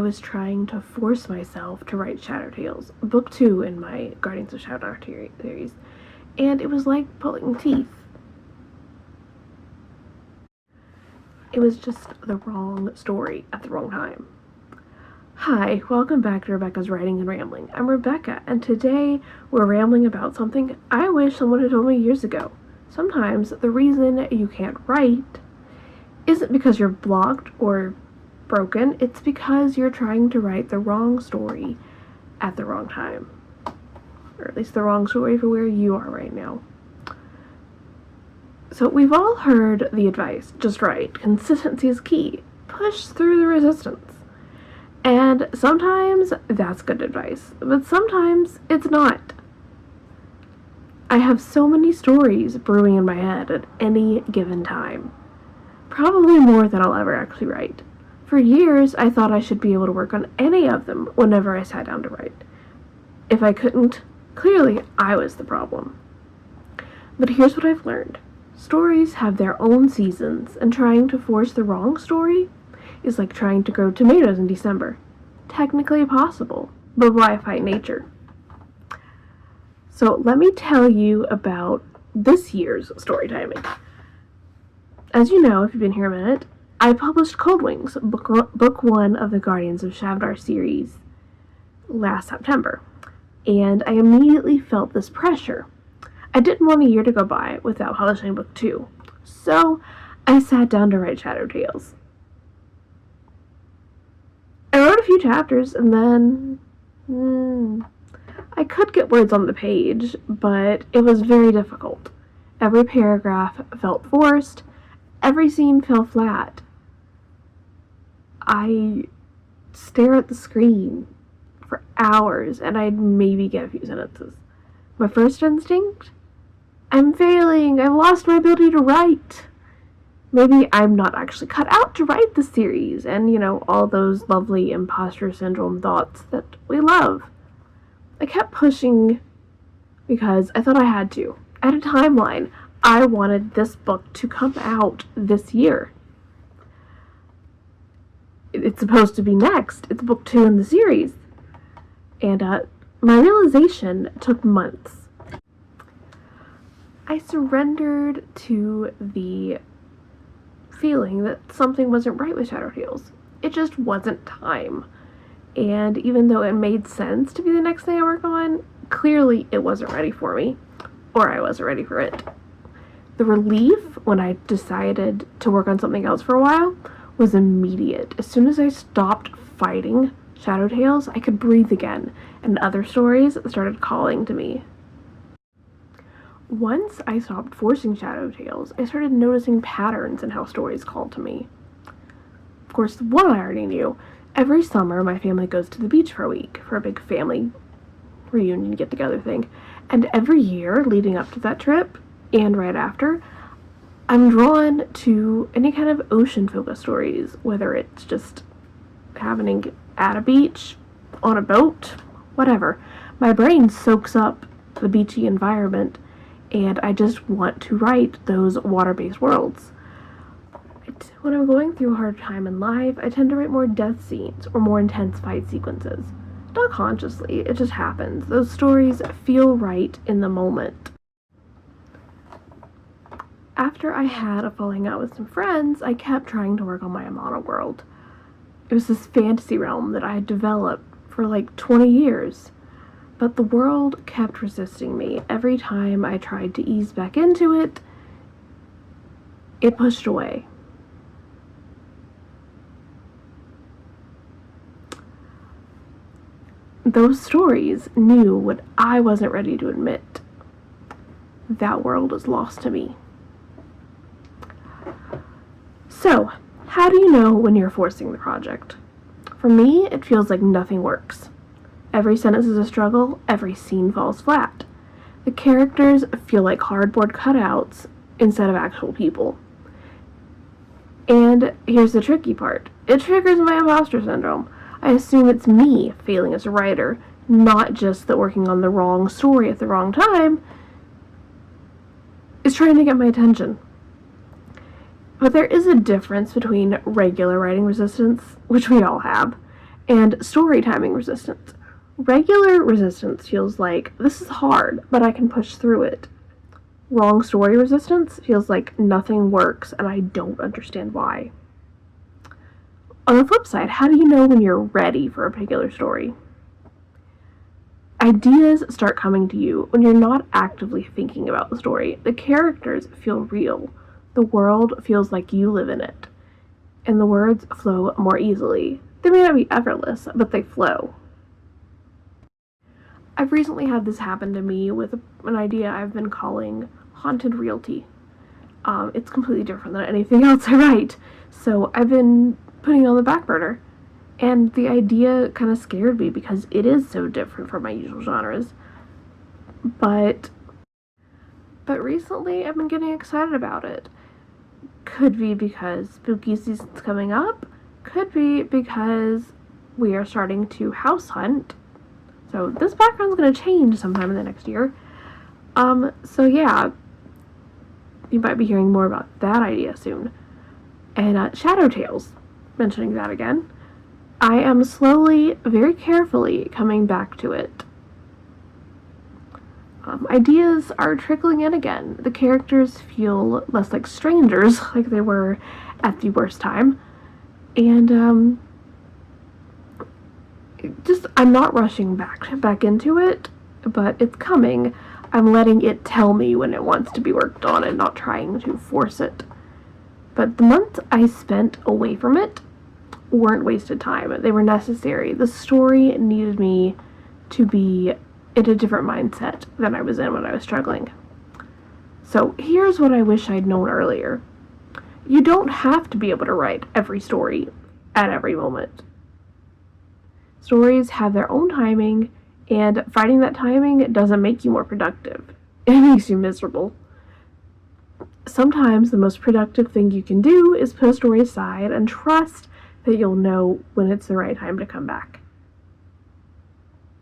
was trying to force myself to write Shadow Tales, book 2 in my Guardians of Shadowheart series, and it was like pulling teeth. It was just the wrong story at the wrong time. Hi, welcome back to Rebecca's Writing and Rambling. I'm Rebecca, and today we're rambling about something I wish someone had told me years ago. Sometimes the reason you can't write isn't because you're blocked or broken, it's because you're trying to write the wrong story at the wrong time. Or at least the wrong story for where you are right now. So we've all heard the advice, just write, consistency is key, push through the resistance. And sometimes that's good advice, but sometimes it's not. I have so many stories brewing in my head at any given time. Probably more than I'll ever actually write. For years, I thought I should be able to work on any of them whenever I sat down to write. If I couldn't, clearly I was the problem. But here's what I've learned. Stories have their own seasons, and trying to force the wrong story is like trying to grow tomatoes in December. Technically possible, but why fight nature? So let me tell you about this year's story timing. As you know, if you've been here a minute, I published Cold Wings, book 1 of the Guardians of Shadowheart series last September, and I immediately felt this pressure. I didn't want a year to go by without publishing book 2, so I sat down to write Shadow Tales. I wrote a few chapters, and then I could get words on the page, but it was very difficult. Every paragraph felt forced, every scene fell flat. I stare at the screen for hours, and I'd maybe get a few sentences. My first instinct? I'm failing. I've lost my ability to write. Maybe I'm not actually cut out to write the series, and, all those lovely imposter syndrome thoughts that we love. I kept pushing because I thought I had to. I had a timeline. I wanted this book to come out this year. It's supposed to be next. It's book 2 in the series. And my realization took months. I surrendered to the feeling that something wasn't right with Shadow Tales. It just wasn't time. And even though it made sense to be the next thing I work on, clearly it wasn't ready for me, or I wasn't ready for it. The relief when I decided to work on something else for a while was immediate. As soon as I stopped fighting Shadow Tales, I could breathe again, and other stories started calling to me. Once I stopped forcing Shadow Tales, I started noticing patterns in how stories called to me. Of course, one I already knew. Every summer, my family goes to the beach for a week for a big family reunion get-together thing. And every year leading up to that trip, and right after, I'm drawn to any kind of ocean-focused stories, whether it's just happening at a beach, on a boat, whatever. My brain soaks up the beachy environment, and I just want to write those water-based worlds. When I'm going through a hard time in life, I tend to write more death scenes or more intense fight sequences. Not consciously, it just happens. Those stories feel right in the moment. After I had a falling out with some friends, I kept trying to work on my Amana world. It was this fantasy realm that I had developed for like 20 years. But the world kept resisting me. Every time I tried to ease back into it, it pushed away. Those stories knew what I wasn't ready to admit. That world is lost to me. So, how do you know when you're forcing the project? For me, it feels like nothing works. Every sentence is a struggle, every scene falls flat. The characters feel like cardboard cutouts instead of actual people. And here's the tricky part. It triggers my imposter syndrome. I assume it's me failing as a writer, not just that working on the wrong story at the wrong time is trying to get my attention. But there is a difference between regular writing resistance, which we all have, And story timing resistance. Regular resistance feels like, this is hard, but I can push through it. Wrong story resistance feels like nothing works and I don't understand why. On the flip side, how do you know when you're ready for a particular story? Ideas start coming to you when you're not actively thinking about the story. The characters feel real. The world feels like you live in it. And the words flow more easily. They may not be effortless, but they flow. I've recently had this happen to me with an idea I've been calling haunted realty. It's completely different than anything else I write, so I've been putting it on the back burner. And the idea kind of scared me because it is so different from my usual genres. But recently I've been getting excited about it. Could be because spooky season's coming up. Could be because we are starting to house hunt. So this background's going to change sometime in the next year. So yeah, you might be hearing more about that idea soon. And Shadow Tales, mentioning that again. I am slowly, very carefully coming back to it. Ideas are trickling in again. The characters feel less like strangers, like they were at the worst time. And I'm not rushing back into it, but it's coming. I'm letting it tell me when it wants to be worked on and not trying to force it. But the months I spent away from it weren't wasted time. They were necessary. The story needed me to be in a different mindset than I was in when I was struggling. So here's what I wish I'd known earlier. You don't have to be able to write every story at every moment. Stories have their own timing, and fighting that timing doesn't make you more productive. It makes you miserable. Sometimes the most productive thing you can do is put a story aside and trust that you'll know when it's the right time to come back.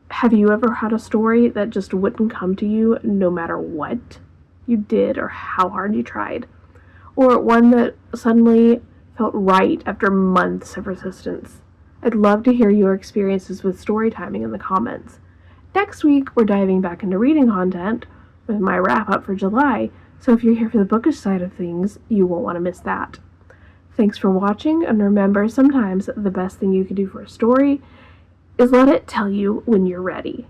Have you ever had a story that just wouldn't come to you no matter what you did or how hard you tried? Or one that suddenly felt right after months of resistance? I'd love to hear your experiences with story timing in the comments. Next week, we're diving back into reading content with my wrap-up for July, so if you're here for the bookish side of things, you won't want to miss that. Thanks for watching, and remember, sometimes the best thing you can do for a story is let it tell you when you're ready.